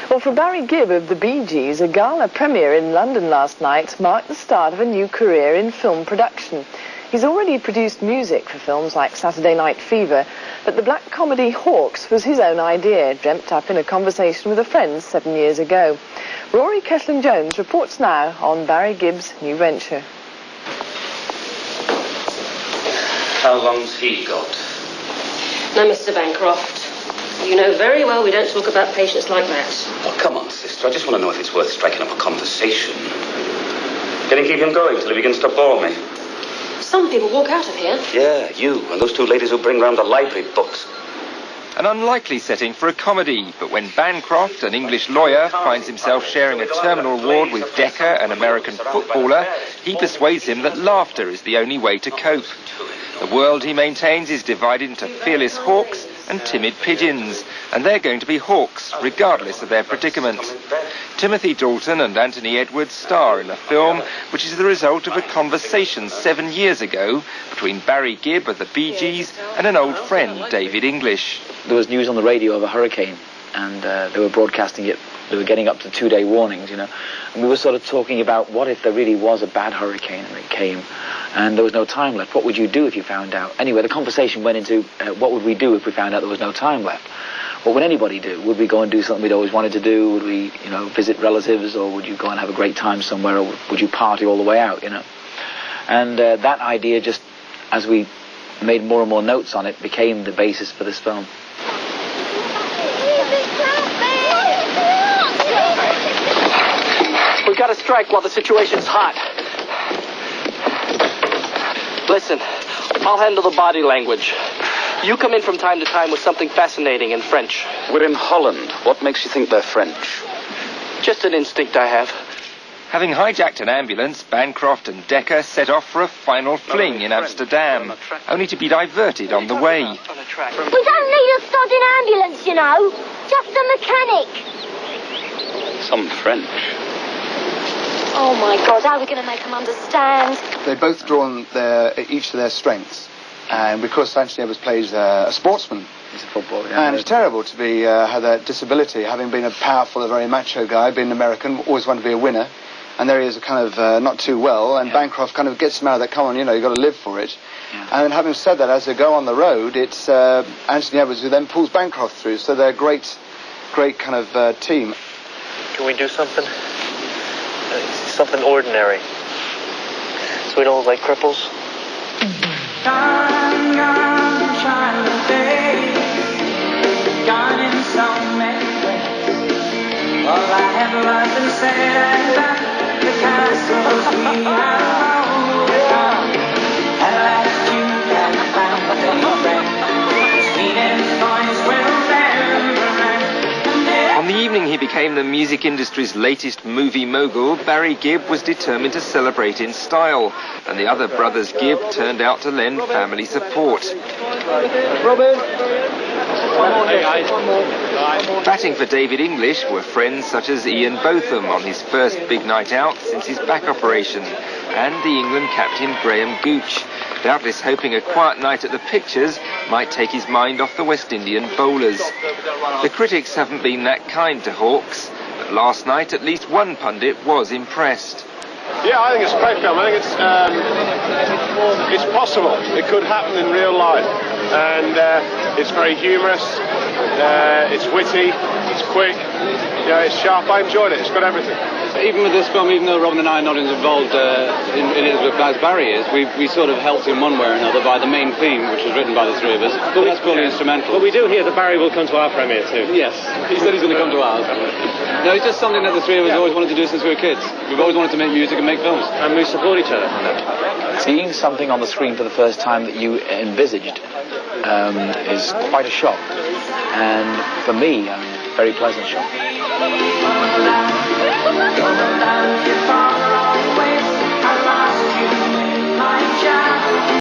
Well, for Barry Gibb of the Bee Gees, a gala premiere in London last night marked the start of a new career in film production. He's already produced music for films like Saturday Night Fever, but the black comedy HAWKS was his own idea, dreamt up in a conversation with a friend 7 years ago. Rory Kessling-Jones reports now on Barry Gibb's new venture. How long's he got? Now, Mr. Bancroft, you know very well we don't talk about patients like that. Oh, come on, sister. I just want to know if it's worth striking up a conversation. Can you keep him going till he begins to bore me? Some people walk out of here. Yeah, you and those two ladies who bring round the library books. An unlikely setting for a comedy, but when Bancroft, an English lawyer, finds himself sharing a terminal ward with Decker, an American footballer, he persuades him that laughter is the only way to cope. The world, he maintains, is divided into fearless hawks and timid pigeons, and they're going to be hawks, regardless of their predicament. Timothy Dalton and Anthony Edwards star in a film which is the result of a conversation 7 years ago between Barry Gibb of the Bee Gees and an old friend, David English. There was news on the radio of a hurricane, and they were broadcasting it. They were getting up to 2-day warnings, you know. And we were sort of talking about what if there really was a bad hurricane and it came and there was no time left. What would you do if you found out? Anyway, the conversation went into what would we do if we found out there was no time left? What would anybody do? Would we go and do something we'd always wanted to do? Would we, you know, visit relatives, or would you go and have a great time somewhere, or would you party all the way out, you know? And that idea, just as we made more and more notes on it, became the basis for this film. We've got to strike while the situation's hot. Listen, I'll handle the body language. You come in from time to time with something fascinating in French. We're in Holland. What makes you think they're French? Just an instinct I have. Having hijacked an ambulance, Bancroft and Decker set off for a final fling in Amsterdam, only to be diverted on the way. We don't need a sodding ambulance, you know. Just a mechanic. Some French. Oh, my God, how are we going to make them understand? They've both drawn each to their strengths. And because Anthony Edwards plays a sportsman, he's a footballer, yeah. And it's terrible to be have that disability, having been a powerful, a very macho guy, being an American, always wanted to be a winner. And there he is, kind of not too well, and Bancroft kind of gets him out of that, come on, you know, you've got to live for it. Yeah. And having said that, as they go on the road, it's Anthony Edwards who then pulls Bancroft through, so they're a great kind of team. Can we do something? Something ordinary, so we don't look like cripples? Gone, trying to face, gone in so many ways. All I have loved and said about the castles we have overcome. At last you have found a friend, Sweden's voice will never end. On the evening he became the music industry's latest movie mogul, Barry Gibb was determined to celebrate in style, and the other brothers Gibb turned out to lend family support. Batting for David English were friends such as Ian Botham on his first big night out since his back operation, and the England captain Graham Gooch, doubtless hoping a quiet night at the pictures might take his mind off the West Indian bowlers. The critics haven't been that kind to Hawks, but last night at least one pundit was impressed. Yeah, I think it's a great film. I think it's possible. It could happen in real life. And it's very humorous, it's witty, it's quick, it's sharp. I enjoyed it. It's got everything. Even with this film, even though Robin and I are not involved in it as Barry is, we sort of helped in one way or another by the main theme, which was written by the three of us. But that's fully instrumental. But we do hear that Barry will come to our premiere too. Yes, he said he's going to come to ours. No, it's just something that the three of us always wanted to do since we were kids. We've always wanted to make music and make films. And we support each other. Seeing something on the screen for the first time that you envisaged is quite a shock. And for me, very pleasant shock.